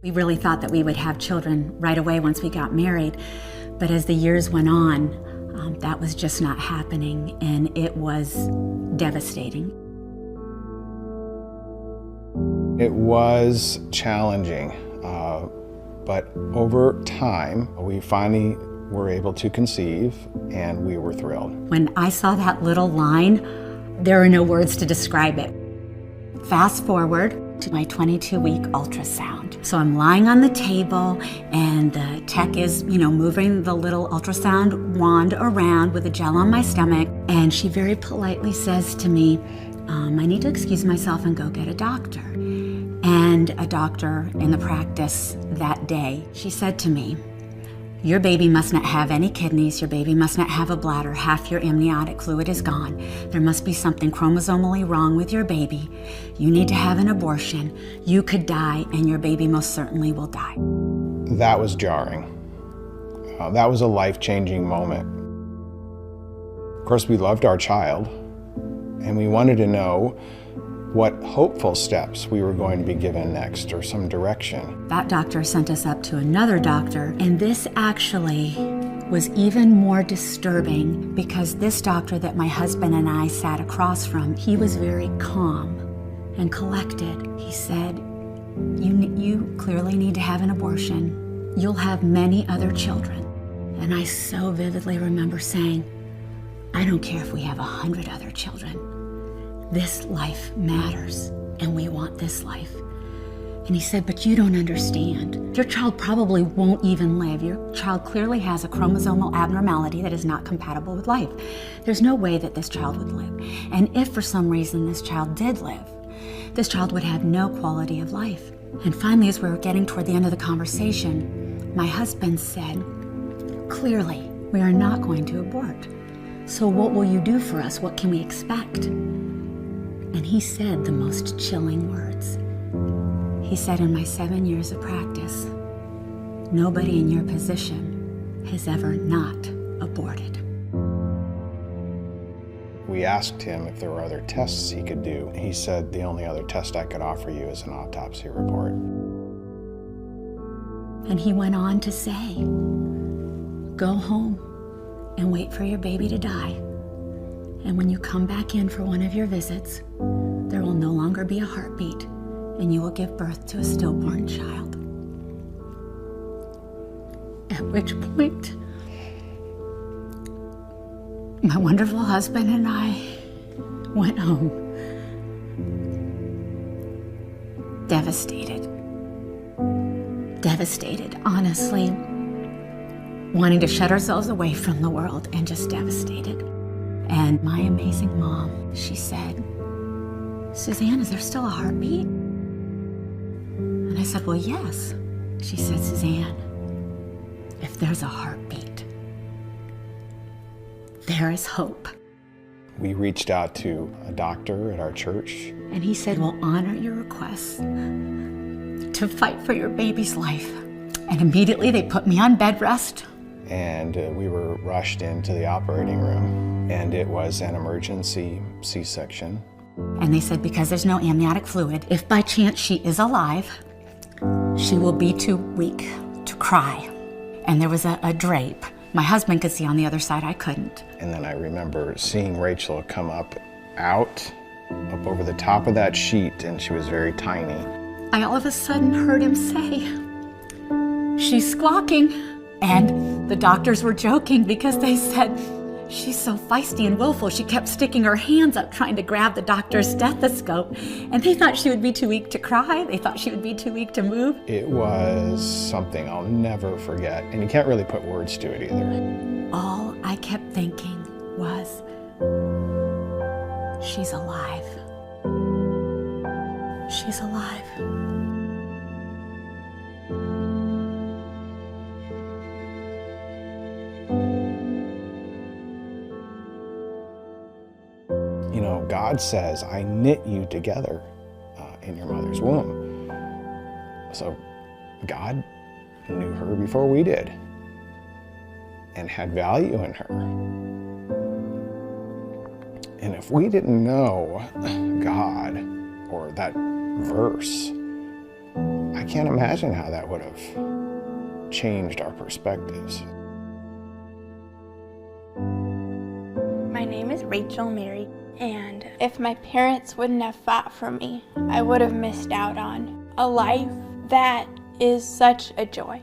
We really thought that we would have children right away once we got married, but as the years went on, that was just not happening, and it was devastating. It was challenging, but over time, we finally were able to conceive, and we were thrilled. When I saw that little line, there are no words to describe it. Fast forward to my 22-week ultrasound. So I'm lying on the table, and the tech is, moving the little ultrasound wand around with a gel on my stomach, and she very politely says to me, I need to excuse myself and go get a doctor. And a doctor in the practice that day, she said to me, your baby must not have any kidneys, your baby must not have a bladder, half your amniotic fluid is gone. There must be something chromosomally wrong with your baby. You need to have an abortion. You could die, and your baby most certainly will die. That was jarring. That was a life-changing moment. Of course, we loved our child, and we wanted to know what hopeful steps we were going to be given next, or some direction. That doctor sent us up to another doctor, and this actually was even more disturbing because this doctor that my husband and I sat across from, he was very calm and collected. He said, you clearly need to have an abortion. You'll have many other children. And I so vividly remember saying, I don't care if we have 100 other children. This life matters, and we want this life. And he said, but you don't understand. Your child probably won't even live. Your child clearly has a chromosomal abnormality that is not compatible with life. There's no way that this child would live. And if for some reason this child did live, this child would have no quality of life. And finally, as we were getting toward the end of the conversation, my husband said, clearly, we are not going to abort. So what will you do for us? What can we expect? And he said the most chilling words. He said, in my 7 years of practice, nobody in your position has ever not aborted. We asked him if there were other tests he could do. He said, the only other test I could offer you is an autopsy report. And he went on to say, go home and wait for your baby to die. And when you come back in for one of your visits, there will no longer be a heartbeat, and you will give birth to a stillborn child. At which point, my wonderful husband and I went home, devastated, honestly, wanting to shut ourselves away from the world and just devastated. And my amazing mom, she said, Suzanne, is there still a heartbeat? And I said, well, yes. She said, Suzanne, if there's a heartbeat, there is hope. We reached out to a doctor at our church. And he said, we'll honor your request to fight for your baby's life. And immediately they put me on bed rest. And we were rushed into the operating room, and it was an emergency C-section. And they said, because there's no amniotic fluid, if by chance she is alive, she will be too weak to cry. And there was a drape. My husband could see on the other side, I couldn't. And then I remember seeing Rachel come up over the top of that sheet, and she was very tiny. I all of a sudden heard him say, she's squawking. And the doctors were joking because they said, she's so feisty and willful. She kept sticking her hands up trying to grab the doctor's stethoscope. And they thought she would be too weak to cry. They thought she would be too weak to move. It was something I'll never forget. And you can't really put words to it either. All I kept thinking was, she's alive. She's alive. You know, God says, I knit you together in your mother's womb. So God knew her before we did and had value in her. And if we didn't know God or that verse, I can't imagine how that would have changed our perspectives. My name is Rachel Mary, and if my parents wouldn't have fought for me, I would have missed out on a life that is such a joy.